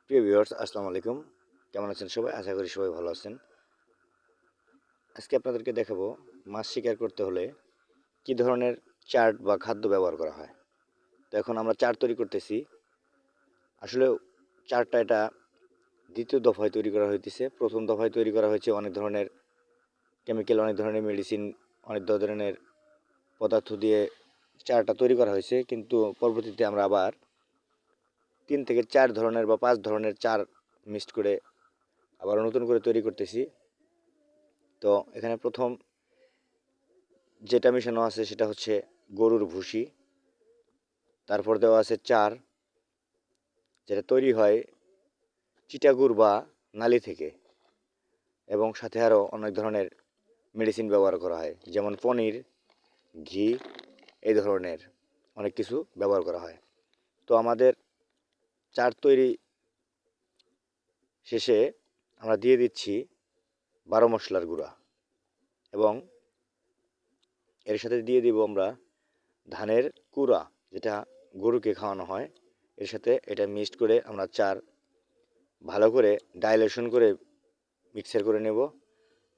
প্রিয় ভিউয়ার্স, আসসালামু আলাইকুম। কেমন আছেন সবাই? আশা করি সবাই ভালো আছেন। আজকে আপনাদেরকে দেখাবো মাছ শিকার করতে হলে কী ধরনের চার্ট বা খাদ্য ব্যবহার করা হয়। তো এখন আমরা চার্ট তৈরি করতেছি। আসলে চার্টটা এটা দ্বিতীয় দফায় তৈরি করা হইতেছে। প্রথম দফায় তৈরি করা হয়েছে অনেক ধরনের কেমিক্যাল, অনেক ধরনের মেডিসিন, অনেক ধরনের পদার্থ দিয়ে চার্টটা তৈরি করা হয়েছে। কিন্তু পরবর্তীতে আমরা আবার 3 থেকে 4 ধরনের বা 5 ধরনের চার মিক্সড করে আবার নতুন করে তৈরি করতেছি। তো এখানে প্রথম যেটা মেশানো আছে সেটা হচ্ছে গরুর ভুসি। তারপর দেওয়া আছে চার, যেটা তৈরি হয় চিটাগুড় বা নালি থেকে, এবং সাথে আরও অনেক ধরনের মেডিসিন ব্যবহার করা হয়, যেমন পনির, ঘি, এই ধরনের অনেক কিছু ব্যবহার করা হয়। তো আমাদের চার তৈরি শেষে আমরা দিয়ে দিচ্ছি 12 মশলার গুঁড়া, এবং এর সাথে দিয়ে দিব আমরা ধানের কুড়া, যেটা গরুকে খাওয়ানো হয়। এর সাথে এটা মিক্সড করে আমরা চার ভালো করে ডাইলেশন করে মিক্সার করে নেব,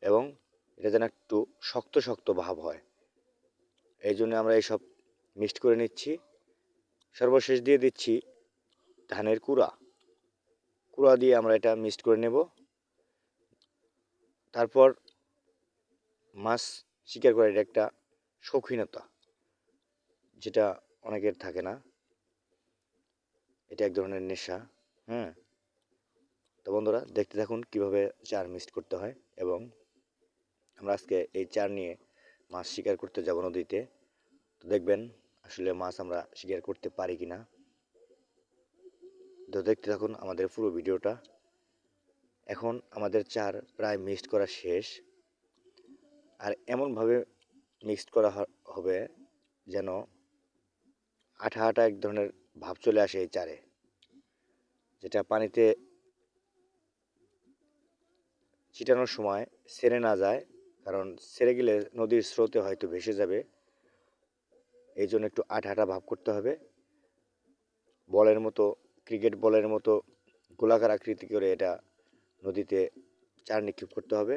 এবং এটা যেন একটু শক্ত শক্ত ভাব হয়, এই জন্য আমরা এইসব মিক্সড করে নিচ্ছি। সর্বশেষ দিয়ে দিচ্ছি ধানের কুড়া। কুড়া দিয়ে আমরা এটা মিক্সড করে নেব। তারপর মাছ শিকার করার এটা একটা শৌখিনতা, যেটা অনেকের থাকে না। এটা এক ধরনের নেশা। হ্যাঁ, তো বন্ধুরা, দেখতে থাকুন কীভাবে চার মিক্সড করতে হয়। এবং আমরা আজকে এই চার নিয়ে মাছ শিকার করতে যাব নদীতে। তো দেখবেন আসলে মাছ আমরা শিকার করতে পারি কিনা। তো দেখতে থাকুন আমাদের পুরো ভিডিওটা। এখন আমাদের চার প্রায় মিক্সড করা শেষ। আর এমনভাবে মিক্সড করা হবে যেন আঠা আঠা এক ধরনের ভাব চলে আসে এই চারে, যেটা পানিতে ছিটানোর সময় ছেড়ে না যায়, কারণ ছেড়ে গেলে নদীর স্রোতে হয়তো ভেসে যাবে। এই জন্য একটু আঠা আঠা ভাব করতে হবে। বলের মতো, ক্রিকেট বলের মতো গোলাকার আকৃতি করে এটা নদীতে চার নিক্ষেপ করতে হবে।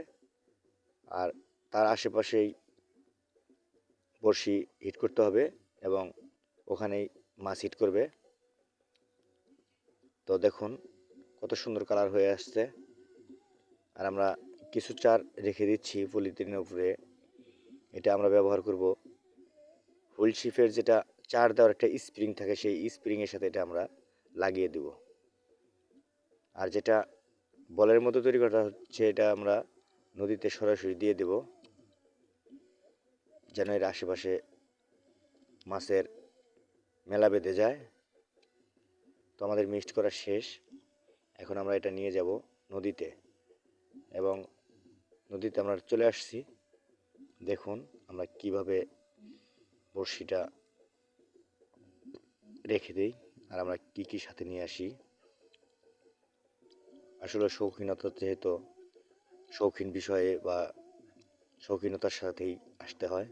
আর তার আশেপাশেই বড়শি হিট করতে হবে, এবং ওখানেই মাছ হিট করবে। তো দেখুন কত সুন্দর কালার হয়ে আসছে। আর আমরা কিছু চার রেখে দিচ্ছি পলিথিনের উপরে। এটা আমরা ব্যবহার করব হুইল শিপের, যেটা চার দেওয়ার একটা স্প্রিং থাকে, সেই স্প্রিংয়ের সাথে এটা আমরা লাগিয়ে দেব। আর যেটা বলের মতো তৈরি করা হচ্ছে, এটা আমরা নদীতে সরাসরি দিয়ে দেব, যেন এর আশেপাশে মাছের মেলা বেঁধে যায়। তো আমাদের মিক্সড করা শেষ। এখন আমরা এটা নিয়ে যাব নদীতে, এবং নদীতে আমরা চলে আসছি। দেখুন আমরা কিভাবে বড়শিটা রেখে দিই, আর আমরা কি কি সাথে নিয়ে আসি। আসলে শৌখিনতা যেহেতু শৌখিন বিষয়ে বা শৌখিনতার সাথেই আসতে হয়,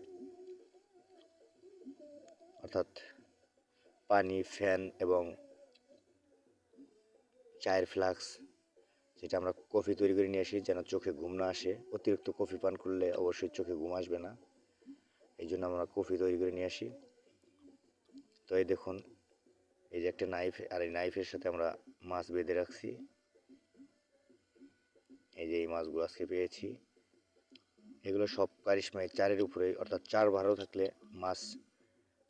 অর্থাৎ পানি, ফ্যান এবং চায়ের ফ্লাক্স, যেটা আমরা কফি তৈরি করে নিয়ে আসি যেন চোখে ঘুম না আসে। অতিরিক্ত কফি পান করলে অবশ্যই চোখে ঘুম আসবে না, এই জন্য আমরা কফি তৈরি করে নিয়ে আসি। তো এই দেখুন, এই যে একটা নাইফ, আর এই নাইফের সাথে আমরা মাছ বেঁধে রাখছি। এই যে এই মাছগুলো আজকে পেয়েছি, এগুলো সব কারিশমাই চারের উপরেই, অর্থাৎ চার ভালো থাকলে মাছ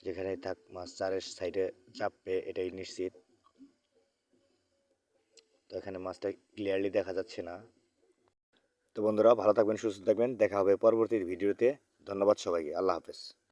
যেখানেই থাক মাছ চারের সাইডে চাপবে, এটাই নিশ্চিত। তো এখানে মাছটা ক্লিয়ারলি দেখা যাচ্ছে না। তো বন্ধুরা, ভালো থাকবেন, সুস্থ থাকবেন, দেখা হবে পরবর্তী ভিডিওতে। ধন্যবাদ সবাইকে, আল্লাহ হাফেজ।